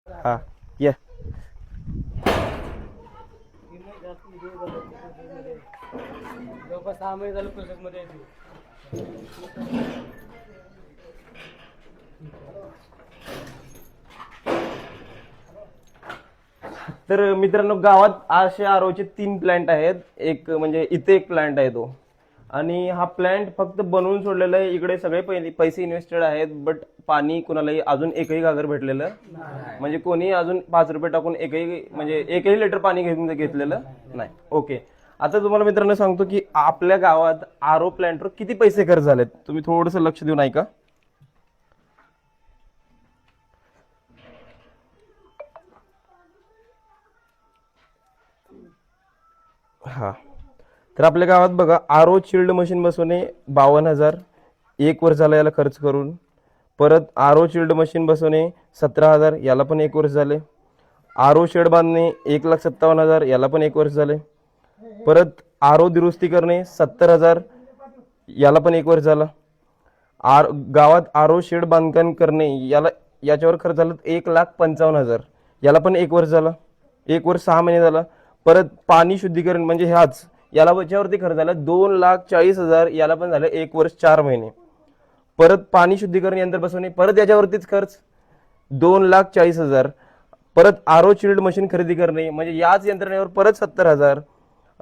हा ये. जवळपास 6 महिने झालं प्रोसेसमध्ये आहे ती. तर मित्रांनो, गावात असे आरोचे 3 प्लांट आहेत. एक म्हणजे इथे एक प्लांट आहे तो, आणि हा प्लांट फक्त बनवून सोडलेला आहे. इकडे सगळे पैसे इन्व्हेस्टेड आहेत, बट पाणी कुणालाही अजून एकही घागर भेटलेलं म्हणजे कोणी अजून 5 रुपये टाकून एकही लिटर पाणी घेतलेलं नाही. ओके, आता तुम्हाला मित्रांनो सांगतो की आपल्या गावात आरो प्लांटवर किती पैसे खर्च झालेत. तुम्ही थोडंसं लक्ष देऊन ऐका. हा, तर आपल्या गावात बघा, आरो चिल्ड मशीन बसवणे 52,000 एक वर्ष झालं याला खर्च करून. परत आरो चिल्ड मशीन बसवणे 17,000, याला पण 1 वर्ष झाले. आरो शेड बांधणे 1,57,000, याला पण 1 वर्ष झाले. परत आरो दुरुस्ती करणे 70,000, याला पण 1 वर्ष झाला. गावात आरो शेड बांधकाम करणे याच्यावर खर्च झाला 1,55,000, याला पण 1 वर्ष झाला. 1 वर्ष 6 महिने झाला. परत पाणी शुद्धीकरण म्हणजे याला याच्यावरती खर्च झाला 2,40,000, याला पण झालं 1 वर्ष 4 महिने. परत पाणी शुद्धीकरण यंत्र बसवणे, परत याच्यावरतीच खर्च 2,40,000. परत आरो चिल्ड मशीन खरेदी करणे म्हणजे याच यंत्रणेवर परत 70,000.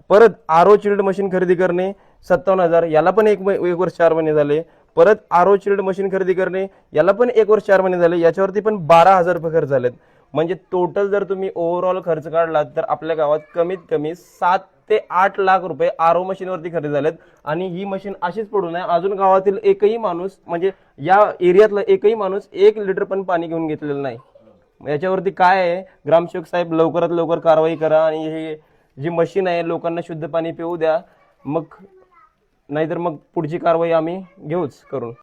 परत आरो चिल्ड मशीन खरेदी करणे 57,000, याला पण 1 वर्ष 4 महिने झाले. परत आरो चिल्ड मशीन खरेदी करणे, याला पण 1 वर्ष 4 महिने झाले. याच्यावरती पण 12,000 रुपये खर्च झालेत. म्हणजे टोटल जर तुम्ही ओव्हरऑल खर्च काढला तर आपल्या गावात कमीत कमी 7 ते 8 लाख रुपये आरो मशीनवरती खर्च झालेत. आणि ही मशीन अशीच पडून आहे. अजून गावातील एकही माणूस म्हणजे या एरियातला एकही माणूस 1 लिटर पण पाणी घेऊन घेतलेलं नाही. याच्यावरती काय आहे, ग्रामसेवक साहेब लवकरात लवकर कारवाई करा आणि ही जी मशीन आहे लोकांना शुद्ध पाणी पिऊ द्या. मग नाहीतर मग पुढची कारवाई आम्ही घेऊच करून.